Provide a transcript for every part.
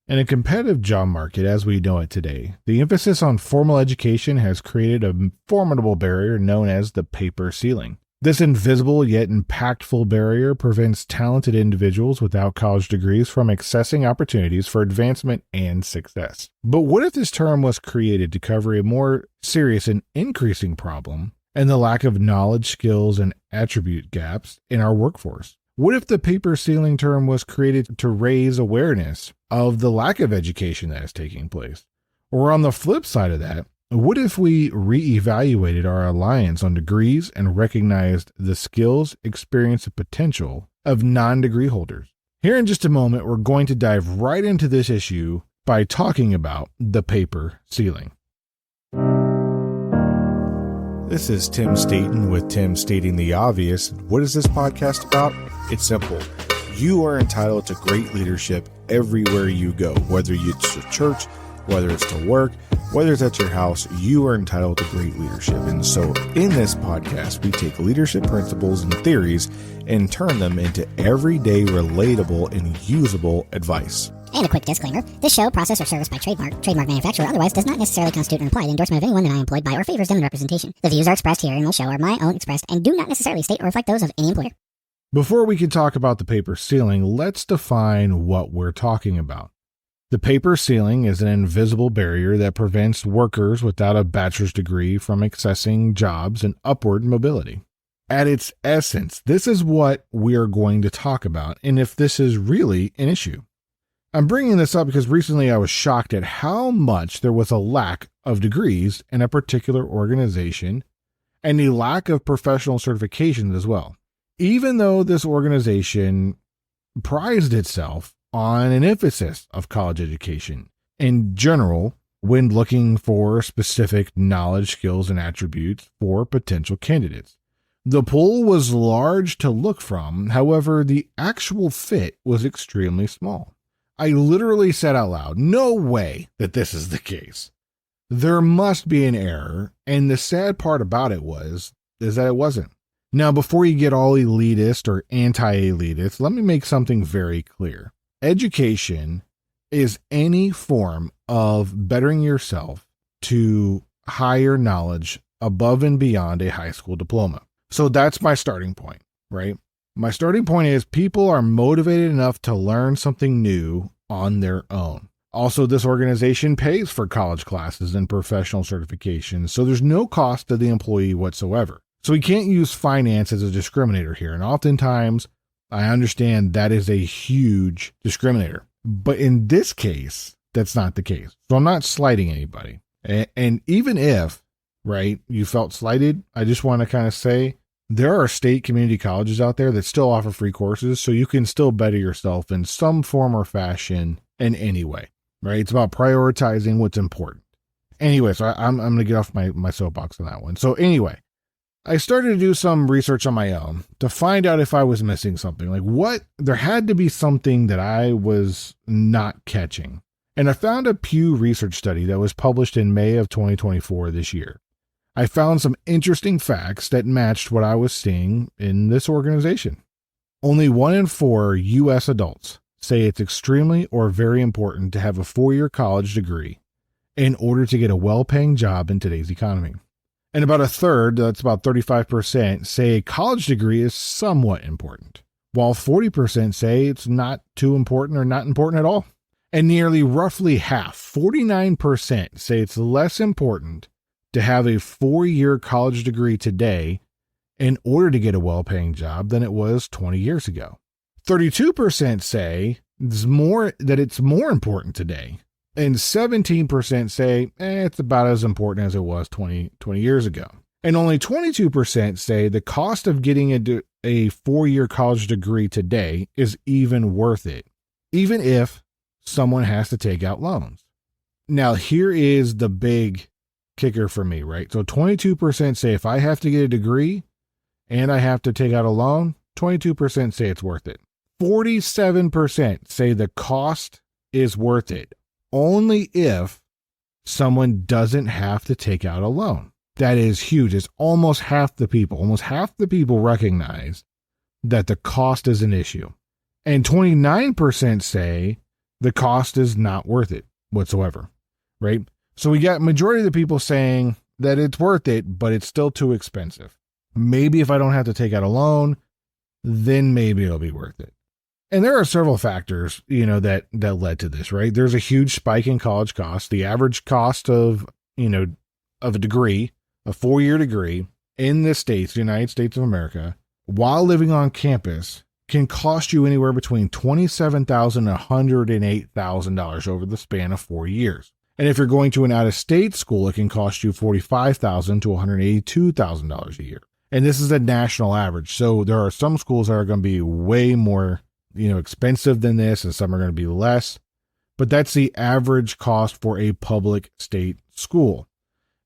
In a competitive job market as we know it today, the emphasis on formal education has created a formidable barrier known as the paper ceiling. This invisible yet impactful barrier prevents talented individuals without college degrees from accessing opportunities for advancement and success. But what if this term was created to cover a more serious and increasing problem and the lack of knowledge, skills, and attribute gaps in our workforce? What if the paper ceiling term was created to raise awareness of the lack of education that is taking place? Or on the flip side of that, what if we reevaluated our reliance on degrees and recognized the skills, experience, and potential of non-degree holders? Here in just a moment, we're going to dive right into this issue by talking about the paper ceiling. This is Tim Staten with Tim Stating the Obvious. What is this podcast about? It's simple. You are entitled to great leadership everywhere you go, whether it's to church, whether it's to work, whether it's at your house, you are entitled to great leadership. And so in this podcast, we take leadership principles and theories and turn them into everyday, relatable, and usable advice. And a quick disclaimer, this show, process, or service by trademark manufacturer, otherwise does not necessarily constitute an implied endorsement of anyone that I am employed by or favors them in representation. The views are expressed here in the show are my own expressed and do not necessarily state or reflect those of any employer. Before we can talk about the paper ceiling, let's define what we're talking about. The paper ceiling is an invisible barrier that prevents workers without a bachelor's degree from accessing jobs and upward mobility. At its essence, this is what we're going to talk about, and if this is really an issue. I'm bringing this up because recently I was shocked at how much there was a lack of degrees in a particular organization and a lack of professional certifications as well. Even though this organization prized itself on an emphasis of college education in general when looking for specific knowledge, skills, and attributes for potential candidates. The pool was large to look from, however, the actual fit was extremely small. I literally said out loud, no way that this is the case. There must be an error, and the sad part about it is that it wasn't. Now, before you get all elitist or anti-elitist, let me make something very clear. Education is any form of bettering yourself to higher knowledge above and beyond a high school diploma. So that's my starting point, right? My starting point is people are motivated enough to learn something new on their own. Also, this organization pays for college classes and professional certifications, so there's no cost to the employee whatsoever. So we can't use finance as a discriminator here, and oftentimes I understand that is a huge discriminator. But in this case, that's not the case. So I'm not slighting anybody. And even if, right, you felt slighted, I just want to kind of say there are state community colleges out there that still offer free courses, so you can still better yourself in some form or fashion in any way, right? It's about prioritizing what's important. Anyway, so I'm going to get off my soapbox on that one. So anyway, I started to do some research on my own to find out if I was missing something. There had to be something that I was not catching. And I found a Pew Research study that was published in May of 2024 this year. I found some interesting facts that matched what I was seeing in this organization. Only 1 in 4 U.S. adults say it's extremely or very important to have a 4-year college degree in order to get a well-paying job in today's economy. And about a third, that's about 35%, say a college degree is somewhat important, while 40% say it's not too important or not important at all. And nearly roughly half, 49%, say it's less important to have a 4-year college degree today in order to get a well-paying job than it was 20 years ago. 32% say it's more important today. And 17% say it's about as important as it was 20 years ago. And only 22% say the cost of getting a 4-year college degree today is even worth it, even if someone has to take out loans. Now, here is the big kicker for me, right? So 22% say if I have to get a degree and I have to take out a loan, 22% say it's worth it. 47% say the cost is worth it only if someone doesn't have to take out a loan. That is huge. It's almost half the people recognize that the cost is an issue. And 29% say the cost is not worth it whatsoever, right? So we got majority of the people saying that it's worth it, but it's still too expensive. Maybe if I don't have to take out a loan, then maybe it'll be worth it. And there are several factors, that led to this, right? There's a huge spike in college costs. The average cost of a degree, a 4-year degree in the States, the United States of America, while living on campus, can cost you anywhere between $27,000 and $108,000 over the span of 4 years. And if you're going to an out-of-state school, it can cost you $45,000 to $182,000 a year. And this is a national average. So there are some schools that are going to be way more, expensive than this, and some are going to be less. But that's the average cost for a public state school.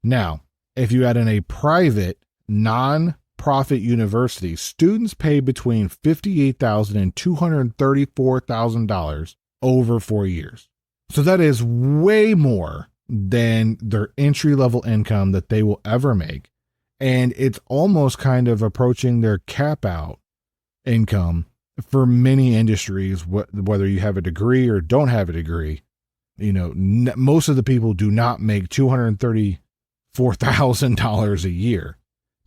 Now, if you add in a private, non-profit university, students pay between $58,000 and $234,000 over 4 years. So that is way more than their entry-level income that they will ever make. And it's almost kind of approaching their cap-out income for many industries, whether you have a degree or don't have a degree. Most of the people do not make $234,000 a year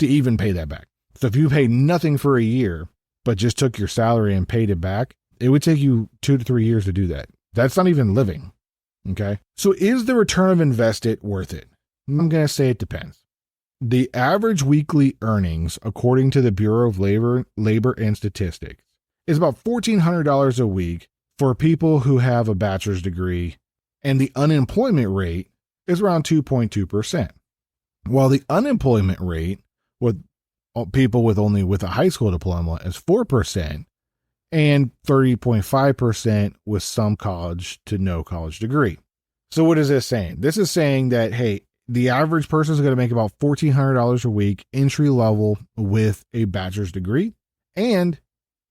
to even pay that back. So if you pay nothing for a year, but just took your salary and paid it back, it would take you 2 to 3 years to do that. That's not even living. Okay. So is the return of invested worth it? I'm going to say it depends. The average weekly earnings, according to the Bureau of Labor and Statistics, is about $1,400 a week for people who have a bachelor's degree, and the unemployment rate is around 2.2%. While the unemployment rate with people with a high school diploma is 4%, and 30.5% with some college to no college degree. So what is this saying? This is saying that, hey, the average person is going to make about $1,400 a week entry level with a bachelor's degree, and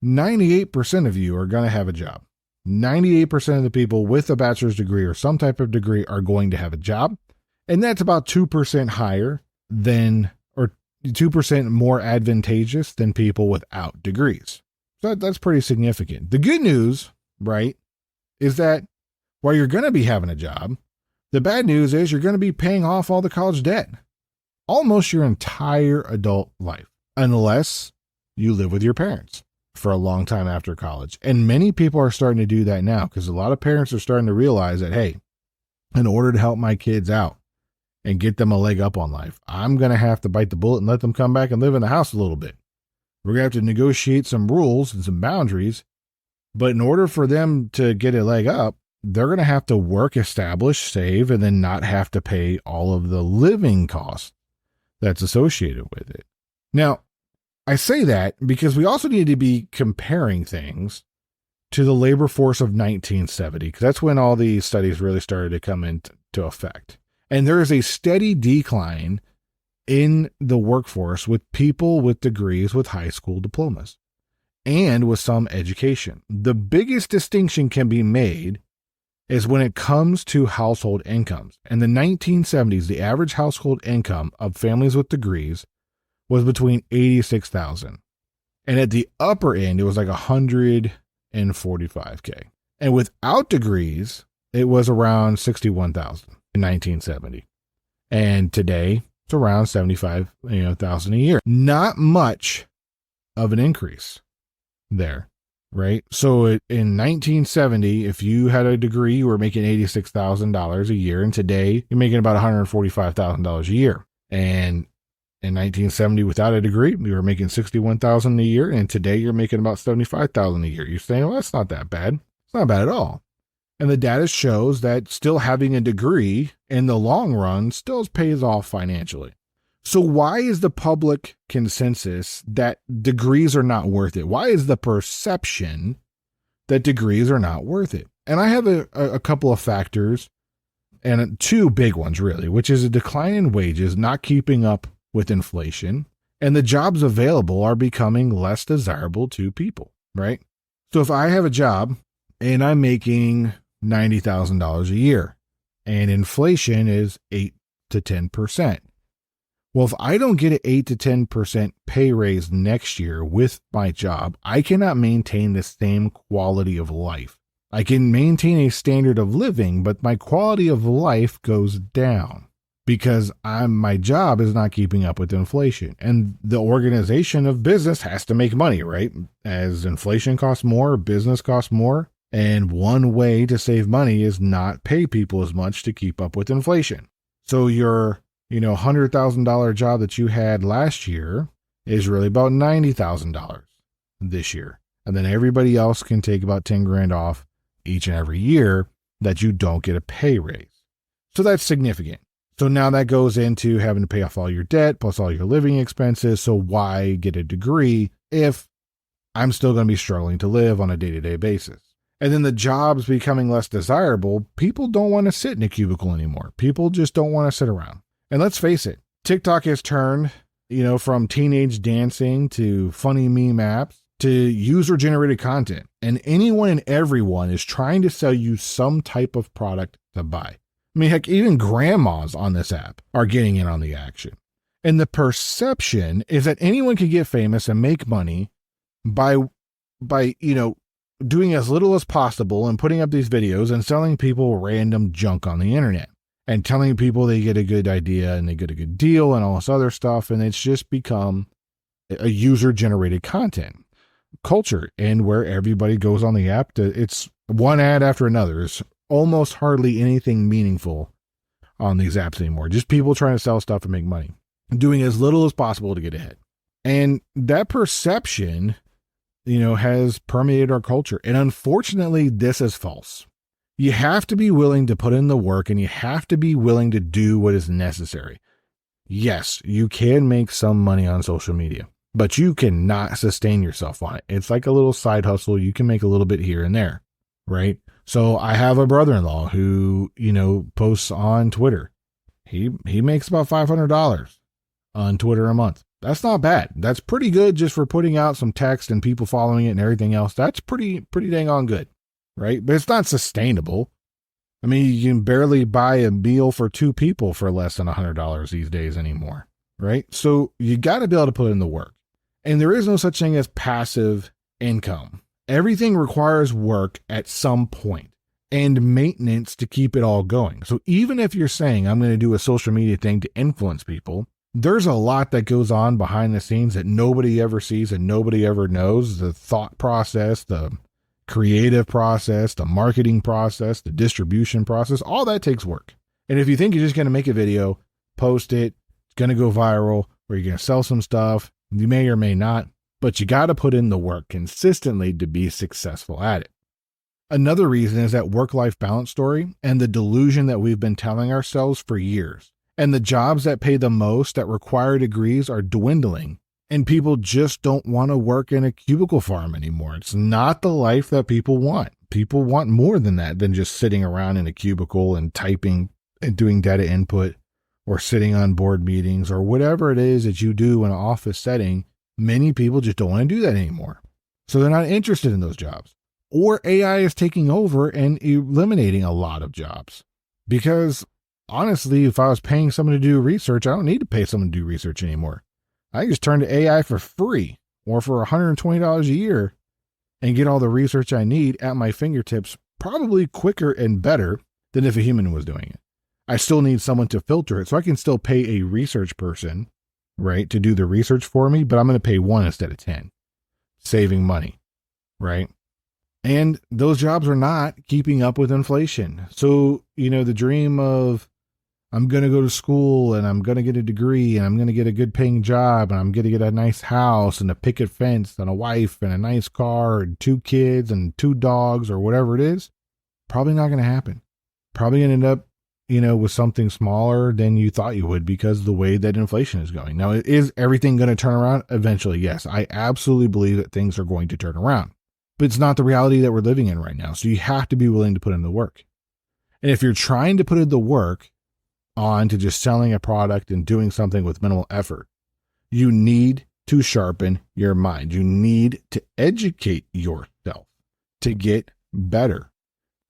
98% of you are going to have a job. 98% of the people with a bachelor's degree or some type of degree are going to have a job. And that's about 2% higher than, or 2% more advantageous than people without degrees. So that's pretty significant. The good news, right, is that while you're going to be having a job, the bad news is you're going to be paying off all the college debt almost your entire adult life, unless you live with your parents for a long time after college. And many people are starting to do that now because a lot of parents are starting to realize that, hey, in order to help my kids out and get them a leg up on life, I'm going to have to bite the bullet and let them come back and live in the house a little bit. We're going to have to negotiate some rules and some boundaries. But in order for them to get a leg up, they're going to have to work, establish, save, and then not have to pay all of the living costs that's associated with it. Now, I say that because we also need to be comparing things to the labor force of 1970, because that's when all these studies really started to come into effect. And there is a steady decline in the workforce with people with degrees with high school diplomas and with some education. The biggest distinction can be made is when it comes to household incomes. In the 1970s, the average household income of families with degrees was between $86,000. And at the upper end, it was like $145K. And without degrees, it was around $61,000 in 1970. And today, it's around $75,000 a year. Not much of an increase there. Right. So in 1970, if you had a degree, you were making $86,000 a year. And today you're making about $145,000 a year. And in 1970, without a degree, you were making $61,000 a year. And today you're making about $75,000 a year. You're saying, well, that's not that bad. It's not bad at all. And the data shows that still having a degree in the long run still pays off financially. So why is the public consensus that degrees are not worth it? Why is the perception that degrees are not worth it? And I have a couple of factors, and two big ones really, which is a decline in wages not keeping up with inflation, and the jobs available are becoming less desirable to people, right? So if I have a job and I'm making $90,000 a year and inflation is 8 to 10%. Well, if I don't get an 8 to 10% pay raise next year with my job, I cannot maintain the same quality of life I can maintain a standard of living, but my quality of life goes down because my job is not keeping up with inflation. And the organization of business has to make money, right? As inflation costs more, business costs more. And one way to save money is not pay people as much to keep up with inflation. So your, $100,000 job that you had last year is really about $90,000 this year. And then everybody else can take about 10 grand off each and every year that you don't get a pay raise. So that's significant. So now that goes into having to pay off all your debt plus all your living expenses. So why get a degree if I'm still going to be struggling to live on a day-to-day basis? And then the jobs becoming less desirable, people don't want to sit in a cubicle anymore. People just don't want to sit around. And let's face it, TikTok has turned, from teenage dancing to funny meme apps to user-generated content. And anyone and everyone is trying to sell you some type of product to buy. I mean, heck, even grandmas on this app are getting in on the action. And the perception is that anyone can get famous and make money by doing as little as possible and putting up these videos and selling people random junk on the internet and telling people they get a good idea and they get a good deal and all this other stuff. And it's just become a user-generated content culture, and where everybody goes on the app it's one ad after another. There's almost hardly anything meaningful on these apps anymore. Just people trying to sell stuff and make money, doing as little as possible to get ahead. And that perception, has permeated our culture. And unfortunately, this is false. You have to be willing to put in the work and you have to be willing to do what is necessary. Yes, you can make some money on social media, but you cannot sustain yourself on it. It's like a little side hustle. You can make a little bit here and there, right? So I have a brother-in-law who, posts on Twitter. He makes about $500 on Twitter a month. That's not bad. That's pretty good just for putting out some text and people following it and everything else. That's pretty dang on good, right? But it's not sustainable. I mean, you can barely buy a meal for two people for less than $100 these days anymore, right? So you got to be able to put in the work. And there is no such thing as passive income. Everything requires work at some point and maintenance to keep it all going. So even if you're saying, I'm going to do a social media thing to influence people, there's a lot that goes on behind the scenes that nobody ever sees and nobody ever knows. The thought process, the creative process, the marketing process, the distribution process, all that takes work. And if you think you're just going to make a video, post it, it's going to go viral, or you're going to sell some stuff, you may or may not, but you got to put in the work consistently to be successful at it. Another reason is that work-life balance story and the delusion that we've been telling ourselves for years. And the jobs that pay the most that require degrees are dwindling. And people just don't want to work in a cubicle farm anymore. It's not the life that people want. People want more than that, than just sitting around in a cubicle and typing and doing data input or sitting on board meetings or whatever it is that you do in an office setting. Many people just don't want to do that anymore. So they're not interested in those jobs. Or AI is taking over and eliminating a lot of jobs. Because honestly, if I was paying someone to do research, I don't need to pay someone to do research anymore. I can just turn to AI for free or for $120 a year and get all the research I need at my fingertips, probably quicker and better than if a human was doing it. I still need someone to filter it, so I can still pay a research person, right, to do the research for me, but I'm going to pay one instead of 10, saving money, right? And those jobs are not keeping up with inflation. So, the dream of I'm going to go to school and I'm going to get a degree and I'm going to get a good paying job and I'm going to get a nice house and a picket fence and a wife and a nice car and 2 kids and 2 dogs or whatever it is, probably not going to happen. Probably going to end up, with something smaller than you thought you would because of the way that inflation is going. Now, is everything going to turn around? Eventually, yes. I absolutely believe that things are going to turn around. But it's not the reality that we're living in right now. So you have to be willing to put in the work. And if you're trying to put in the work on to just selling a product and doing something with minimal effort, you need to sharpen your mind. You need to educate yourself to get better.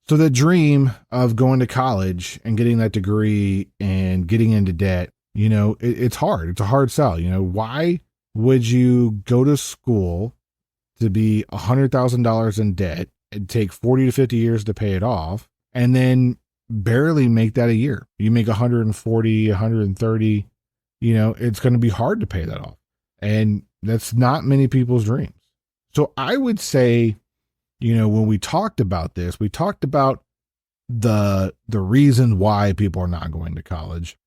So the dream of going to college and getting that degree and getting into debt, it's hard. It's a hard sell. Why would you go to school to be $100,000 in debt it'd take 40 to 50 years to pay it off, and then barely make that a year. You make 140, 130, it's going to be hard to pay that off. And that's not many people's dreams. So I would say, when we talked about this, we talked about the reason why people are not going to college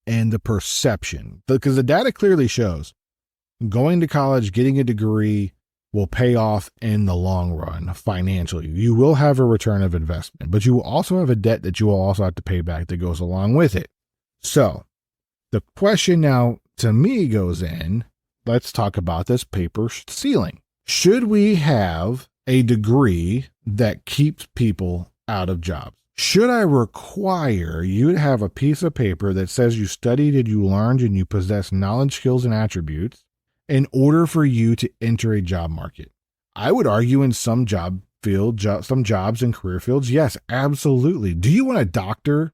and the perception, because the data clearly shows going to college, getting a degree will pay off in the long run financially. You will have a return of investment, but you will also have a debt that you will also have to pay back that goes along with it. So the question now to me goes in, let's talk about this paper ceiling. Should we have a degree that keeps people out of jobs? Should I require you to have a piece of paper that says you studied and you learned and you possess knowledge, skills, and attributes in order for you to enter a job market? I would argue in some job field, some jobs and career fields, yes, absolutely. Do you want a doctor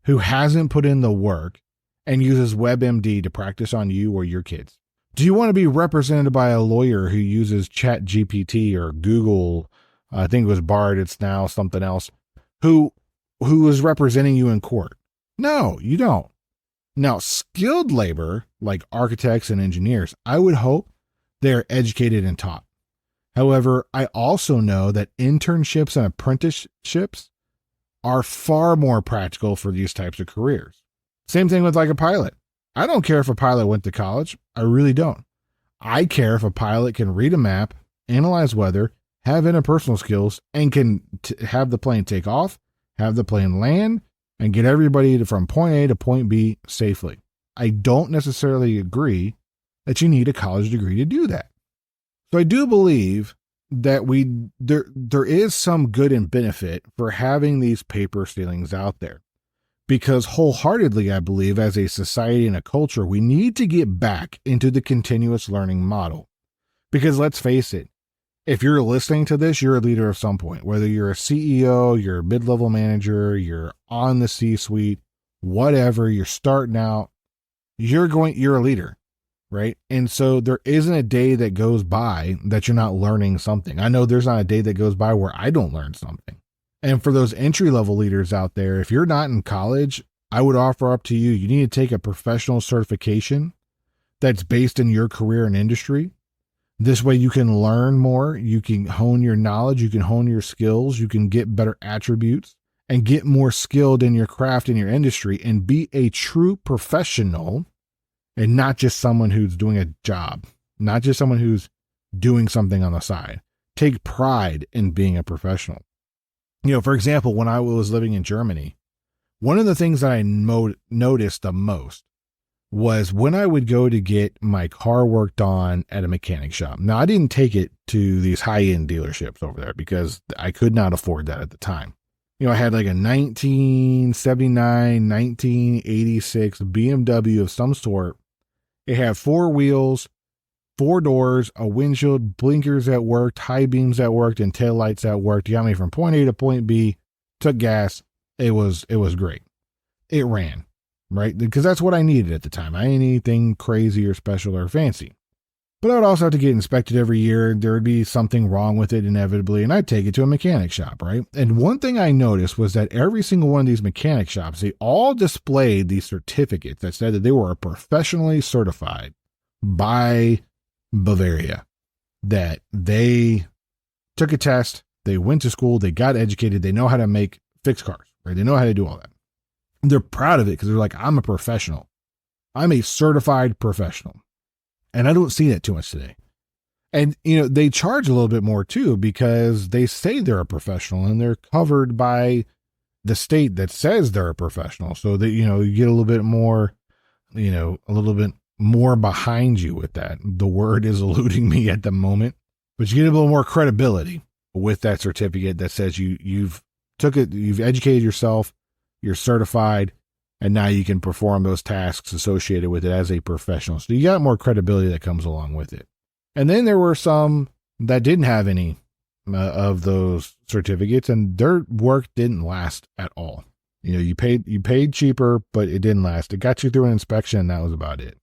who hasn't put in the work and uses WebMD to practice on you or your kids? Do you want to be represented by a lawyer who uses ChatGPT or Google? I think it was Bard, it's now something else, who is representing you in court? No, you don't. Now, skilled labor, like architects and engineers, I would hope they're educated and taught. However, I also know that internships and apprenticeships are far more practical for these types of careers. Same thing with like a pilot. I don't care if a pilot went to college. I really don't. I care if a pilot can read a map, analyze weather, have interpersonal skills, and can have the plane take off, have the plane land, and get everybody from point A to point B safely. I don't necessarily agree that you need a college degree to do that. So I do believe that there is some good and benefit for having these paper ceilings out there. Because wholeheartedly, I believe, as a society and a culture, we need to get back into the continuous learning model. Because let's face it, if you're listening to this, you're a leader of some point. Whether you're a CEO, you're a mid-level manager, you're on the C-suite, whatever, you're starting out, you're a leader, right? And so there isn't a day that goes by that you're not learning something. I know there's not a day that goes by where I don't learn something. And for those entry-level leaders out there, if you're not in college, I would offer up to you, you need to take a professional certification that's based in your career and industry. This way you can learn more, you can hone your knowledge, you can hone your skills, you can get better attributes and get more skilled in your craft, in your industry, and be a true professional and not just someone who's doing a job, not just someone who's doing something on the side. Take pride in being a professional. For example, when I was living in Germany, one of the things that I noticed the most was when I would go to get my car worked on at a mechanic shop. Now, I didn't take it to these high-end dealerships over there because I could not afford that at the time. I had like a 1979, 1986 BMW of some sort. It had 4 wheels, 4 doors, a windshield, blinkers that worked, high beams that worked, and taillights that worked. You got me from point A to point B, took gas. It was great. It ran, right? Because that's what I needed at the time. I didn't need anything crazy or special or fancy. But I would also have to get inspected every year. There would be something wrong with it inevitably, and I'd take it to a mechanic shop, right? And one thing I noticed was that every single one of these mechanic shops, they all displayed these certificates that said that they were professionally certified by Bavaria, that they took a test, they went to school, they got educated, they know how to fix cars, right? They know how to do all that. They're proud of it because they're like, I'm a professional. I'm a certified professional. And I don't see that too much today. And, they charge a little bit more too, because they say they're a professional and they're covered by the state that says they're a professional. So that, you get a little bit more, a little bit more behind you with that. The word is eluding me at the moment, but you get a little more credibility with that certificate that says you've educated yourself, you're certified, and now you can perform those tasks associated with it as a professional. So you got more credibility that comes along with it. And then there were some that didn't have any of those certificates, and their work didn't last at all. You paid cheaper, but it didn't last. It got you through an inspection, and that was about it.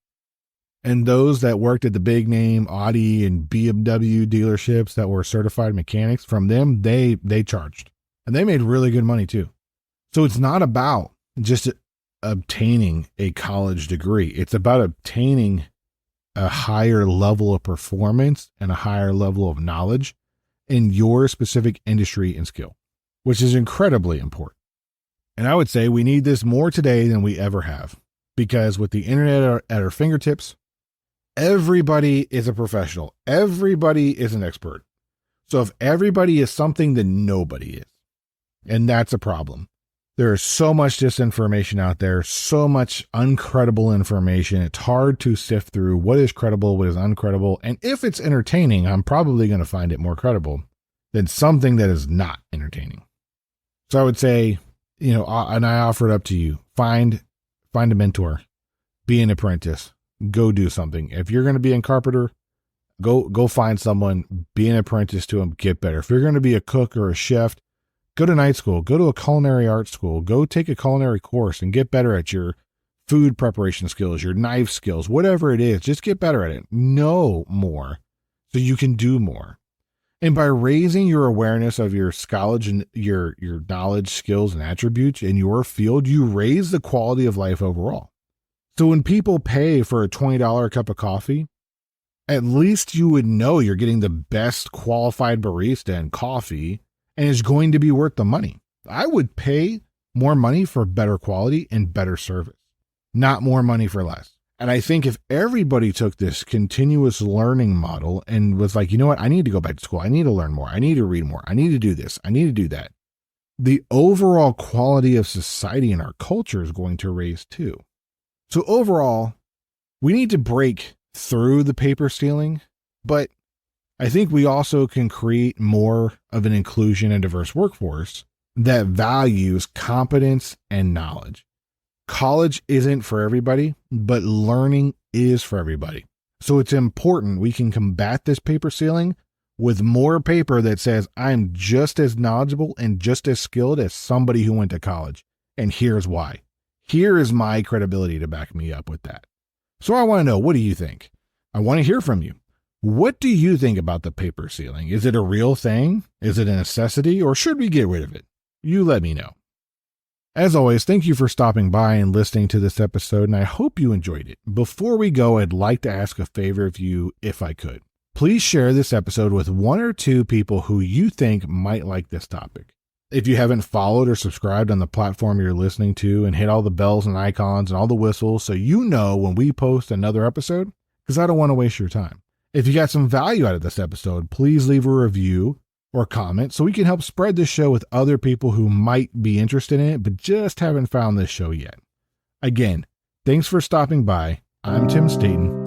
And those that worked at the big name Audi and BMW dealerships that were certified mechanics, from them, they charged. And they made really good money too. So it's not about just obtaining a college degree. It's about obtaining a higher level of performance and a higher level of knowledge in your specific industry and skill, which is incredibly important. And I would say we need this more today than we ever have, because with the internet at our fingertips, everybody is a professional. Everybody is an expert. So if everybody is something, then nobody is. And that's a problem. There is so much disinformation out there, so much uncredible information. It's hard to sift through what is credible, what is uncredible. And if it's entertaining, I'm probably going to find it more credible than something that is not entertaining. So I would say, and I offer it up to you, find a mentor, be an apprentice, go do something. If you're going to be a carpenter, go find someone, be an apprentice to them, get better. If you're going to be a cook or a chef, go to night school, go to a culinary arts school, go take a culinary course and get better at your food preparation skills, your knife skills, whatever it is. Just get better at it. Know more so you can do more. And by raising your awareness of your knowledge and your knowledge, skills, and attributes in your field, you raise the quality of life overall. So when people pay for a $20 cup of coffee, at least you would know you're getting the best qualified barista and coffee, and it's going to be worth the money. I would pay more money for better quality and better service, not more money for less. And I think if everybody took this continuous learning model and was like, you know what, I need to go back to school. I need to learn more. I need to read more. I need to do this. I need to do that. The overall quality of society and our culture is going to raise too. So overall, we need to break through the paper stealing, but I think we also can create more of an inclusion and diverse workforce that values competence and knowledge. College isn't for everybody, but learning is for everybody. So it's important we can combat this paper stealing with more paper that says I'm just as knowledgeable and just as skilled as somebody who went to college. And here's why. Here is my credibility to back me up with that. So I want to know, what do you think? I want to hear from you. What do you think about the paper stealing? Is it a real thing? Is it a necessity? Or should we get rid of it? You let me know. As always, thank you for stopping by and listening to this episode, and I hope you enjoyed it. Before we go, I'd like to ask a favor of you, if I could. Please share this episode with one or two people who you think might like this topic. If you haven't followed or subscribed on the platform you're listening to, and hit all the bells and icons and all the whistles so you know when we post another episode, because I don't want to waste your time. If you got some value out of this episode, please leave a review or comment so we can help spread this show with other people who might be interested in it but just haven't found this show yet. Again, thanks for stopping by. I'm Tim Staten.